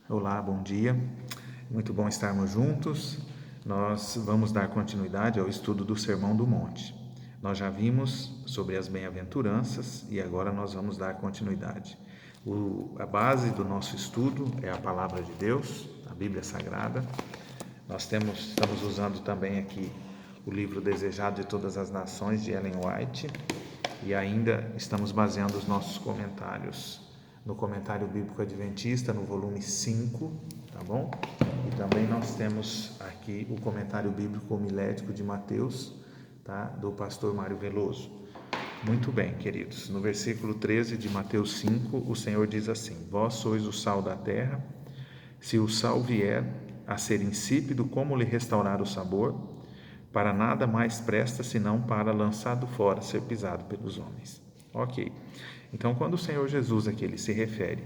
Olá, bom dia. Muito bom estarmos juntos. Nós vamos dar continuidade ao estudo do Sermão do Monte. Nós já vimos sobre as bem-aventuranças e agora nós vamos dar continuidade. A base do nosso estudo é a Palavra de Deus, a Bíblia Sagrada. Nós estamos usando também aqui o livro Desejado de Todas as Nações, de Ellen White, e ainda estamos baseando os nossos comentários no Comentário Bíblico Adventista, no volume 5, tá bom? E também nós temos aqui o Comentário Bíblico Homilético de Mateus, tá? Do pastor Mário Veloso. Muito bem, queridos. No versículo 13 de Mateus 5, o Senhor diz assim: Vós sois o sal da terra. Se o sal vier a ser insípido, como lhe restaurar o sabor? Para nada mais presta, senão para, lançado fora, ser pisado pelos homens. Ok. Então, quando o Senhor Jesus aqui ele se refere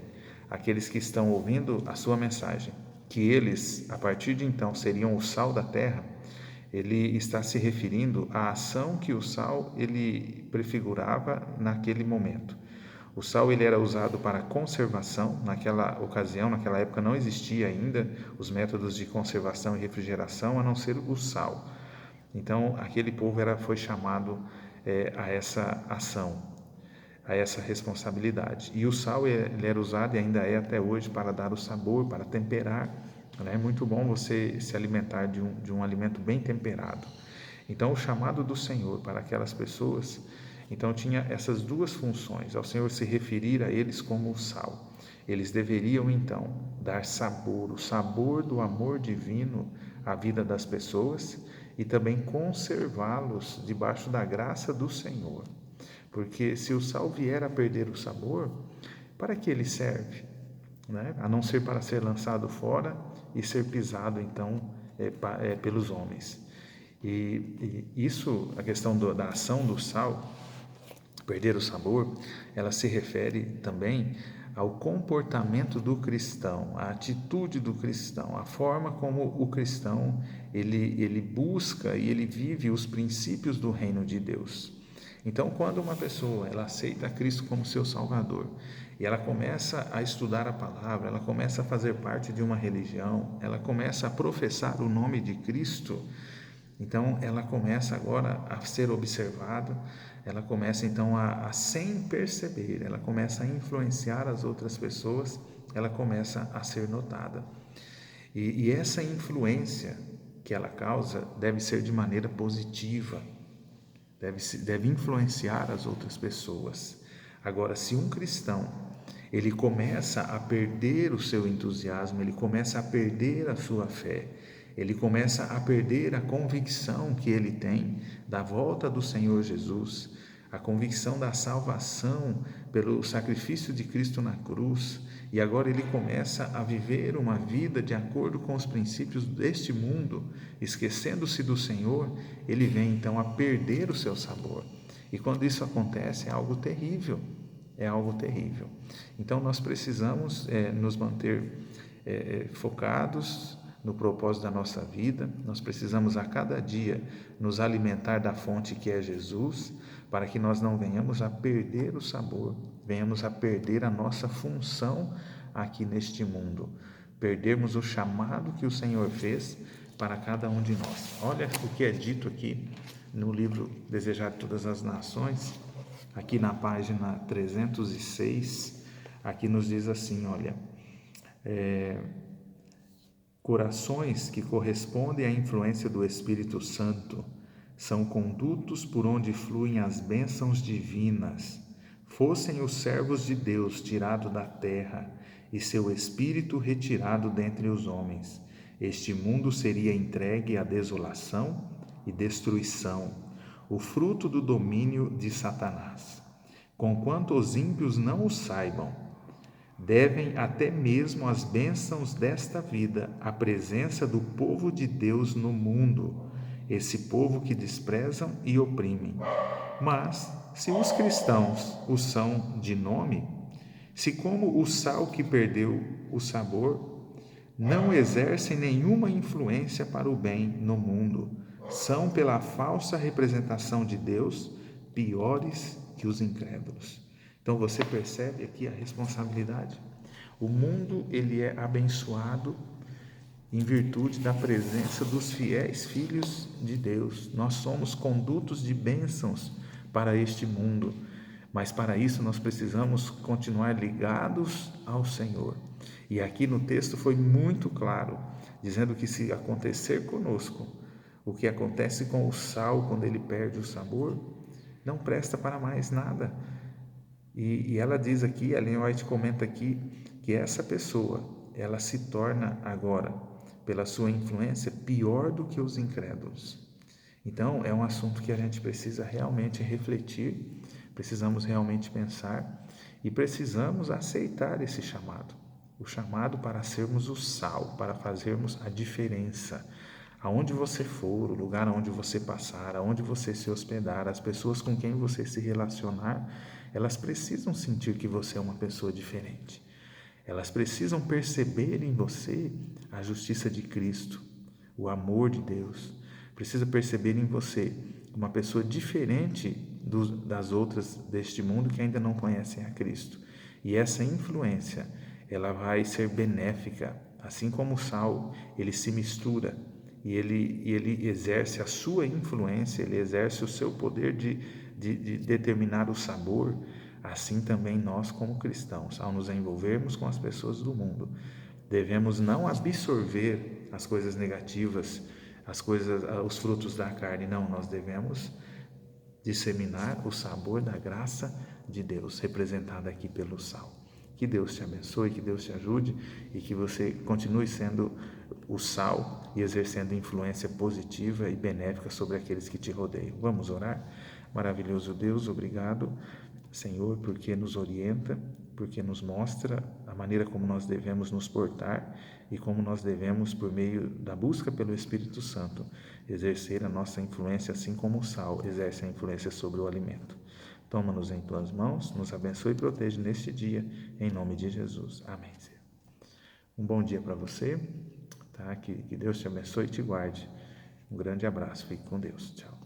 àqueles que estão ouvindo a sua mensagem, que eles, a partir de então, seriam o sal da terra, ele está se referindo à ação que o sal ele prefigurava naquele momento. O sal ele era usado para conservação. Naquela ocasião, naquela época, não existia ainda os métodos de conservação e refrigeração, a não ser o sal. Então, aquele povo foi chamado a essa ação, a essa responsabilidade. E o sal ele era usado e ainda é até hoje para dar o sabor, para temperar. É muito bom você se alimentar de um alimento bem temperado. Então, o chamado do Senhor para aquelas pessoas, então tinha essas duas funções. Ao Senhor se referir a eles como o sal. Eles deveriam, então, dar sabor, o sabor do amor divino à vida das pessoas e também conservá-los debaixo da graça do Senhor. Porque se o sal vier a perder o sabor, para que ele serve? Né? A não ser para ser lançado fora e ser pisado, então, pelos homens. E isso, a questão da ação do sal, perder o sabor, ela se refere também ao comportamento do cristão, à atitude do cristão, a forma como o cristão ele busca e ele vive os princípios do reino de Deus. Então, quando uma pessoa ela aceita Cristo como seu Salvador e ela começa a estudar a palavra, ela começa a fazer parte de uma religião, ela começa a professar o nome de Cristo, então ela começa agora a ser observada, ela começa então a sem perceber, ela começa a influenciar as outras pessoas, ela começa a ser notada. E essa influência que ela causa deve ser de maneira positiva, deve influenciar as outras pessoas. Agora, se um cristão ele começa a perder o seu entusiasmo, ele começa a perder a sua fé, ele começa a perder a convicção que ele tem da volta do Senhor Jesus, a convicção da salvação pelo sacrifício de Cristo na cruz, e agora ele começa a viver uma vida de acordo com os princípios deste mundo, esquecendo-se do Senhor, ele vem então a perder o seu sabor. E quando isso acontece, é algo terrível. É algo terrível. Então nós precisamos nos manter focados no propósito da nossa vida. Nós precisamos a cada dia nos alimentar da fonte que é Jesus, para que nós não venhamos a perder o sabor, venhamos a perder a nossa função aqui neste mundo, perdermos o chamado que o Senhor fez para cada um de nós. Olha o que é dito aqui no livro Desejado de Todas as Nações, aqui na página 306, aqui nos diz assim, olha, corações que correspondem à influência do Espírito Santo são condutos por onde fluem as bênçãos divinas. Fossem os servos de Deus tirados da terra e seu Espírito retirado dentre os homens, este mundo seria entregue à desolação e destruição, o fruto do domínio de Satanás. Conquanto os ímpios não o saibam, devem até mesmo as bênçãos desta vida à presença do povo de Deus no mundo, esse povo que desprezam e oprimem. Mas, se os cristãos o são de nome, se como o sal que perdeu o sabor, não exercem nenhuma influência para o bem no mundo, são pela falsa representação de Deus piores que os incrédulos. Então você percebe aqui a responsabilidade. O mundo ele é abençoado em virtude da presença dos fiéis filhos de Deus. Nós somos condutos de bênçãos para este mundo, mas para isso nós precisamos continuar ligados ao Senhor. E aqui no texto foi muito claro, dizendo que se acontecer conosco o que acontece com o sal quando ele perde o sabor, não presta para mais nada. E ela diz aqui, a Ellen White comenta aqui, que essa pessoa, ela se torna agora, pela sua influência, pior do que os incrédulos. Então, é um assunto que a gente precisa realmente refletir, precisamos realmente pensar e precisamos aceitar esse chamado. O chamado para sermos o sal, para fazermos a diferença. Aonde você for, o lugar onde você passar, aonde você se hospedar, as pessoas com quem você se relacionar, elas precisam sentir que você é uma pessoa diferente. Elas precisam perceber em você a justiça de Cristo, o amor de Deus. Precisa perceber em você uma pessoa diferente das outras deste mundo que ainda não conhecem a Cristo. E essa influência, ela vai ser benéfica, assim como o sal, ele se mistura e ele exerce a sua influência, ele exerce o seu poder de determinar o sabor. Assim também nós, como cristãos, ao nos envolvermos com as pessoas do mundo, devemos não absorver as coisas negativas, os frutos da carne, não, nós devemos disseminar o sabor da graça de Deus, representada aqui pelo sal. Que Deus te abençoe, que Deus te ajude e que você continue sendo o sal e exercendo influência positiva e benéfica sobre aqueles que te rodeiam. Vamos orar? Maravilhoso Deus, obrigado, Senhor, porque nos orienta, porque nos mostra a maneira como nós devemos nos portar e como nós devemos, por meio da busca pelo Espírito Santo, exercer a nossa influência, assim como o sal exerce a influência sobre o alimento. Toma-nos em tuas mãos, nos abençoe e protege neste dia, em nome de Jesus. Amém. Um bom dia para você, tá? Que Deus te abençoe e te guarde. Um grande abraço, fique com Deus. Tchau.